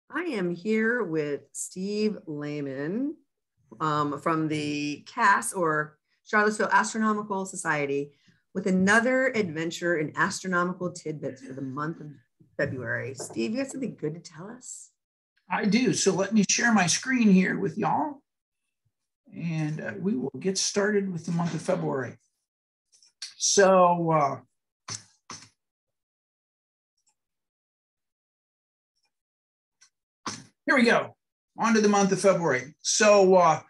I am here with Steve Lehman from the CAS or Charlottesville Astronomical Society with another adventure in astronomical tidbits for the month of February. Steve, you have something good to tell us? I do. So let me share my screen here with y'all, and we will get started with the month of February. So here we go, on to the month of February. So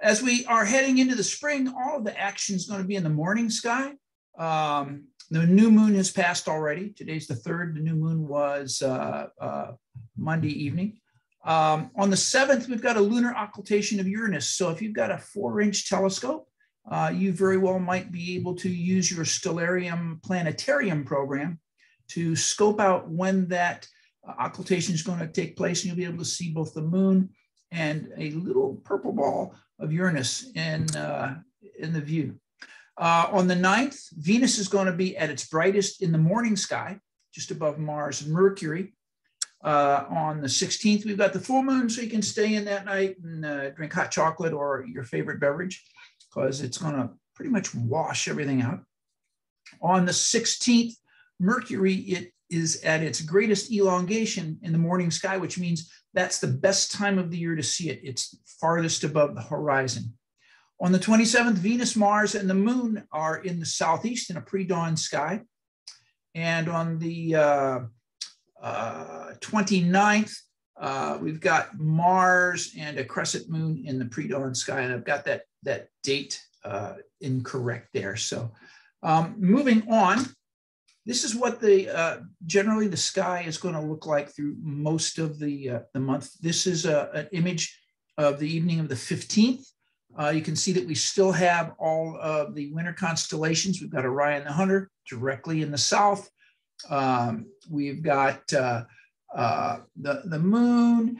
as we are heading into the spring, all of the action is going to be in the morning sky. The new moon has passed already. Today's the 3rd. The new moon was Monday evening. On the 7th, we've got a lunar occultation of Uranus. So if you've got a 4-inch telescope, you very well might be able to use your Stellarium Planetarium program to scope out when that occultation is going to take place, and you'll be able to see both the moon and a little purple ball of Uranus in the view. On the 9th, Venus is going to be at its brightest in the morning sky, just above Mars and Mercury. On the 16th, we've got the full moon, so you can stay in that night and drink hot chocolate or your favorite beverage, because it's going to pretty much wash everything out. On the 16th, Mercury, it is at its greatest elongation in the morning sky, which means that's the best time of the year to see it. It's farthest above the horizon. On the 27th, Venus, Mars, and the moon are in the southeast in a pre-dawn sky. And on the 29th, we've got Mars and a crescent moon in the pre-dawn sky. And I've got that date incorrect there. So moving on, this is what generally the sky is going to look like through most of the month. This is an image of the evening of the 15th. You can see that we still have all of the winter constellations. We've got Orion the Hunter directly in the south. We've got the moon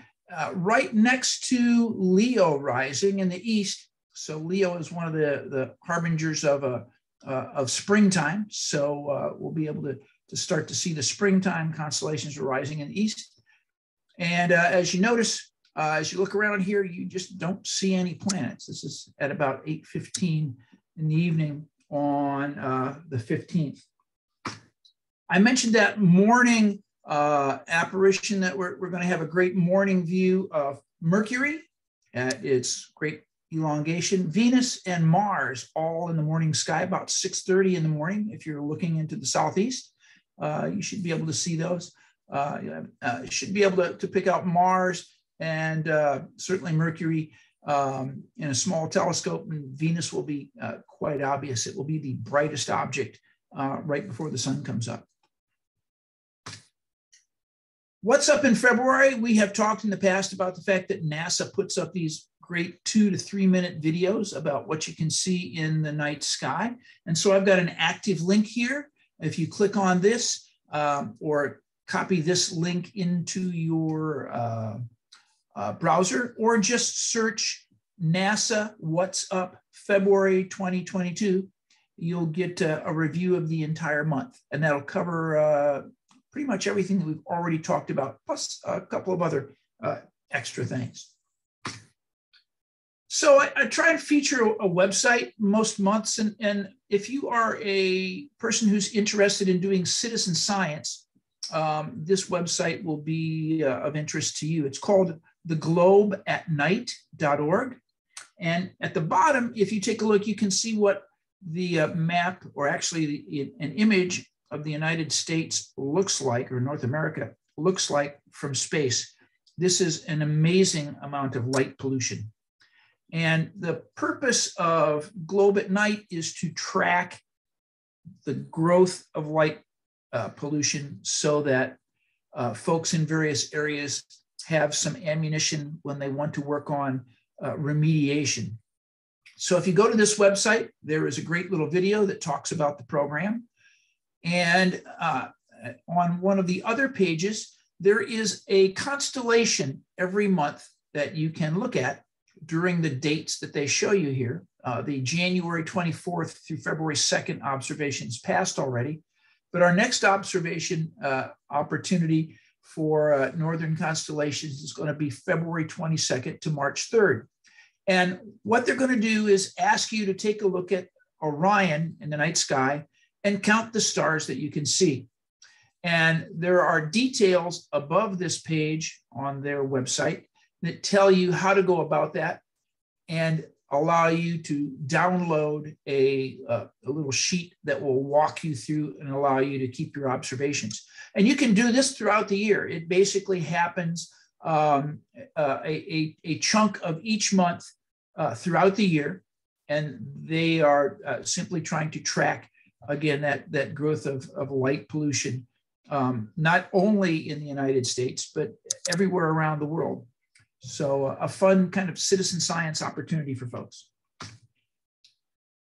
right next to Leo rising in the east. So Leo is one of the harbingers of springtime. So we'll be able to start to see the springtime constellations rising in the east. And as you notice, as you look around here, you just don't see any planets. This is at about 8:15 in the evening on the 15th. I mentioned that morning apparition that we're going to have a great morning view of Mercury at its great elongation, Venus and Mars all in the morning sky about 6:30 in the morning. If you're looking into the southeast, you should be able to see those. You should be able to pick out Mars and certainly Mercury in a small telescope, and Venus will be quite obvious. It will be the brightest object right before the sun comes up. What's up in February? We have talked in the past about the fact that NASA puts up these great 2 to 3 minute videos about what you can see in the night sky. And so I've got an active link here. If you click on this or copy this link into your browser, or just search NASA What's Up February 2022, you'll get a review of the entire month. And that'll cover pretty much everything that we've already talked about, plus a couple of other extra things. So I try and feature a website most months. And if you are a person who's interested in doing citizen science, this website will be of interest to you. It's called theglobeatnight.org. And at the bottom, if you take a look, you can see what the map, or actually an image of the United States looks like, or North America looks like from space. This is an amazing amount of light pollution. And the purpose of Globe at Night is to track the growth of light pollution so that folks in various areas have some ammunition when they want to work on remediation. So if you go to this website, there is a great little video that talks about the program. And on one of the other pages, there is a constellation every month that you can look at during the dates that they show you here. The January 24th through February 2nd observations passed already, but our next observation opportunity for northern constellations is going to be February 22nd to March 3rd. And what they're going to do is ask you to take a look at Orion in the night sky and count the stars that you can see. And there are details above this page on their website that tell you how to go about that and allow you to download a little sheet that will walk you through and allow you to keep your observations. And you can do this throughout the year. It basically happens a chunk of each month throughout the year. And they are simply trying to track, again, that growth of light pollution, not only in the United States, but everywhere around the world. So a fun kind of citizen science opportunity for folks.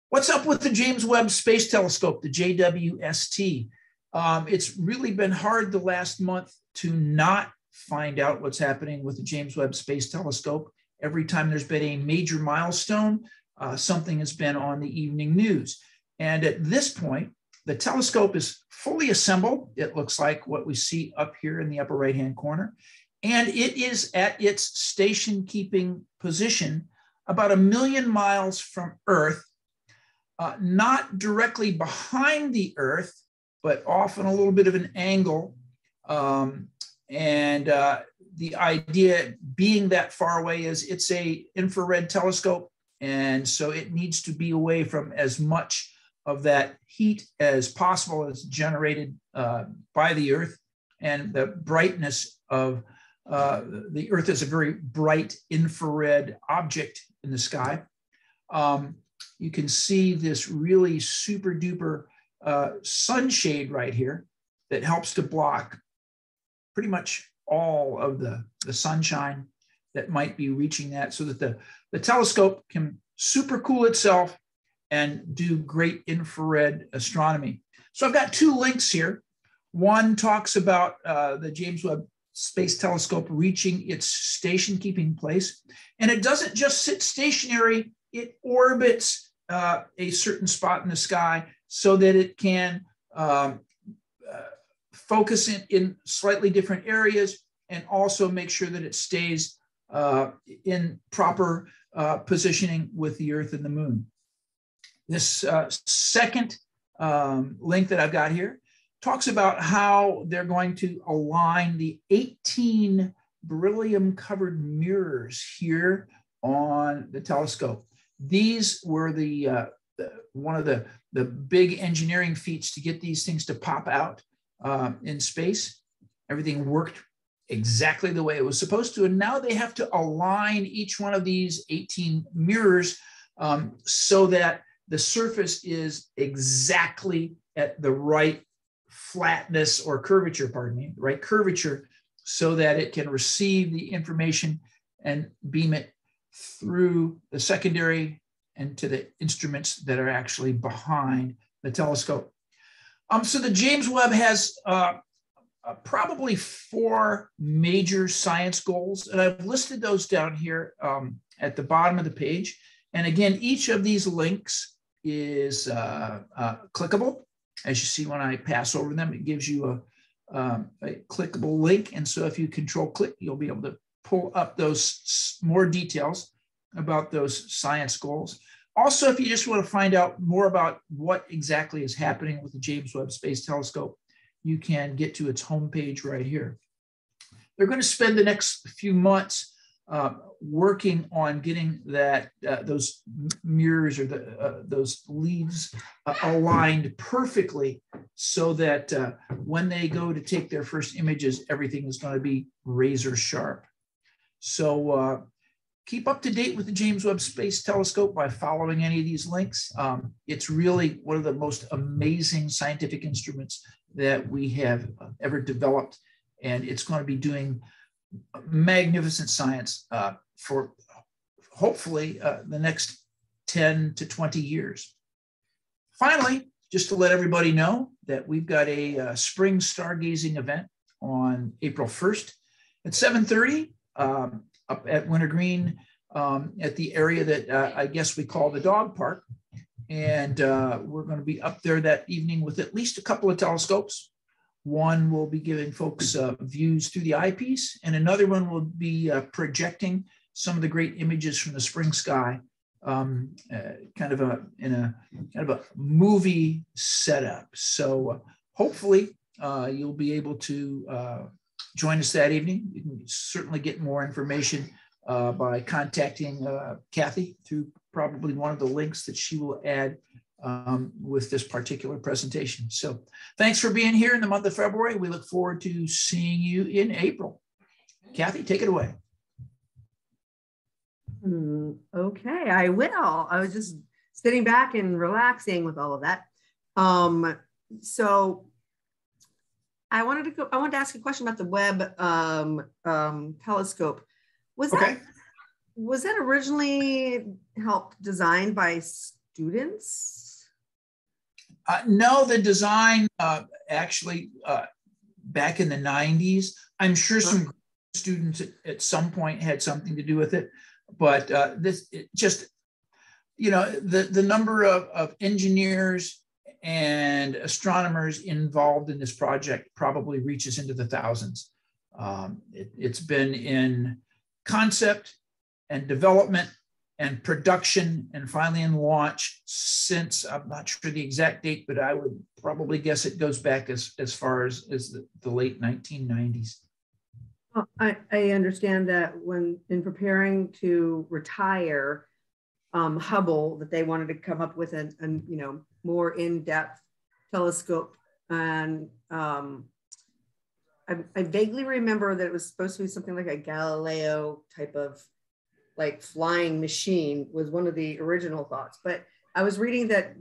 What's up with the James Webb Space Telescope, the JWST? It's really been hard the last month to not find out what's happening with the James Webb Space Telescope. Every time there's been a major milestone, something has been on the evening news. And at this point, the telescope is fully assembled. It looks like what we see up here in the upper right-hand corner. And it is at its station-keeping position about 1 million miles from Earth, not directly behind the Earth, but off on a little bit of an angle. The idea being that far away is it's a infrared telescope, and so it needs to be away from as much of that heat as possible as generated by the Earth, and the brightness of the Earth is a very bright infrared object in the sky. You can see this really super duper sunshade right here that helps to block pretty much all of the sunshine that might be reaching that, so that the telescope can supercool itself and do great infrared astronomy. So I've got 2 links here. One talks about the James Webb Space Telescope reaching its station-keeping place. And it doesn't just sit stationary, it orbits a certain spot in the sky so that it can focus in slightly different areas and also make sure that it stays in proper positioning with the Earth and the Moon. This second link that I've got here talks about how they're going to align the 18 beryllium-covered mirrors here on the telescope. These were one of the big engineering feats to get these things to pop out in space. Everything worked exactly the way it was supposed to, and now they have to align each one of these 18 mirrors so that the surface is exactly at the right flatness or curvature, the right curvature, so that it can receive the information and beam it through the secondary and to the instruments that are actually behind the telescope. So the James Webb has probably 4 major science goals, and I've listed those down here at the bottom of the page. And again, each of these links is clickable. As you see when I pass over them, it gives you a clickable link. And so if you control click, you'll be able to pull up those more details about those science goals. Also, if you just want to find out more about what exactly is happening with the James Webb Space Telescope, you can get to its homepage right here. They're going to spend the next few months working on getting those mirrors or those leaves aligned perfectly, so that when they go to take their first images, everything is going to be razor sharp. So keep up to date with the James Webb Space Telescope by following any of these links. It's really one of the most amazing scientific instruments that we have ever developed, and it's going to be doing magnificent science for hopefully the next 10 to 20 years. Finally, just to let everybody know that we've got a spring stargazing event on April 1st at 7:30 up at Wintergreen at the area that I guess we call the dog park. And we're going to be up there that evening with at least a couple of telescopes. One will be giving folks views through the eyepiece, and another one will be projecting some of the great images from the spring sky, kind of a movie setup. So hopefully you'll be able to join us that evening. You can certainly get more information by contacting Kathy through probably one of the links that she will add with this particular presentation. So thanks for being here in the month of February. We look forward to seeing you in April. Kathy, take it away. Okay, I will. I was just sitting back and relaxing with all of that. So I wanted to ask a question about the Webb telescope. Was that originally helped designed by students? No, the design actually back in the 90s. I'm sure some students at some point had something to do with it, but the number of engineers and astronomers involved in this project probably reaches into the thousands. It's been in concept and development and production and finally in launch since, I'm not sure the exact date, but I would probably guess it goes back as far as the late 1990s. Well, I understand that when in preparing to retire Hubble, that they wanted to come up with a more in-depth telescope. And I vaguely remember that it was supposed to be something like a Galileo type of like flying machine was one of the original thoughts. But I was reading that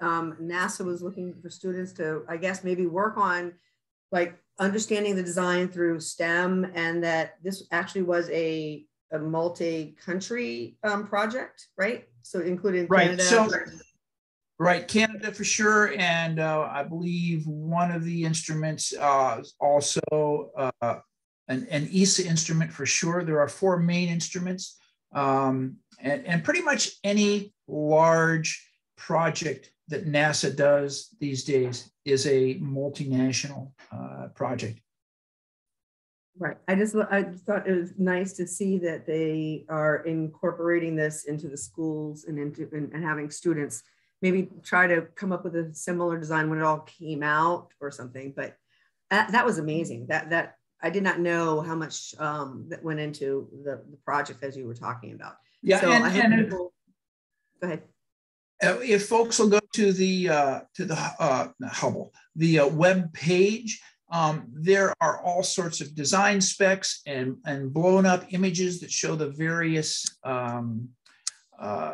NASA was looking for students to, I guess, maybe work on like understanding the design through STEM, and that this actually was a multi-country project, right? So including Canada. Right, Canada for sure. And I believe one of the instruments also an ESA instrument for sure. There are 4 main instruments, and pretty much any large project that NASA does these days is a multinational project. Right. I thought it was nice to see that they are incorporating this into the schools and having students maybe try to come up with a similar design when it all came out or something. But that was amazing. That I did not know how much that went into the project as you were talking about. Yeah, so go ahead. If folks will go to the Hubble, the web page, there are all sorts of design specs and blown up images that show the various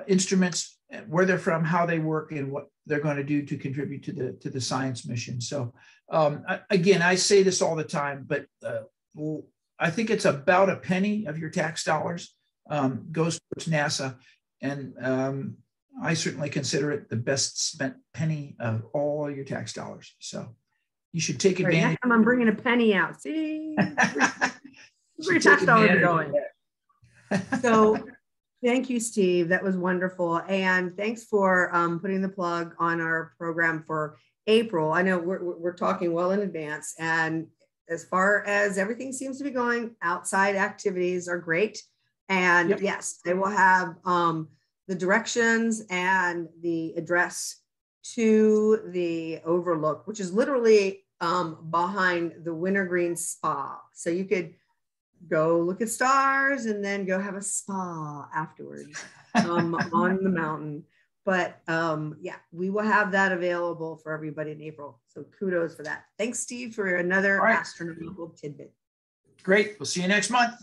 instruments, where they're from, how they work, and what they're going to do to contribute to the science mission. So again, I say this all the time, but I think it's about a penny of your tax dollars goes towards NASA, and I certainly consider it the best spent penny of all your tax dollars. So you should take advantage. Next time I'm bringing a penny out. See, where tax dollars are going. So thank you, Steve. That was wonderful. And thanks for putting the plug on our program for April. I know we're talking well in advance. And as far as everything seems to be going, outside activities are great. And yep, yes, they will have the directions and the address to the overlook, which is literally behind the Wintergreen Spa. So you could go look at stars and then go have a spa afterwards on the mountain. But yeah, we will have that available for everybody in April. So kudos for that. Thanks, Steve, for another astronomical tidbit. Great. We'll see you next month.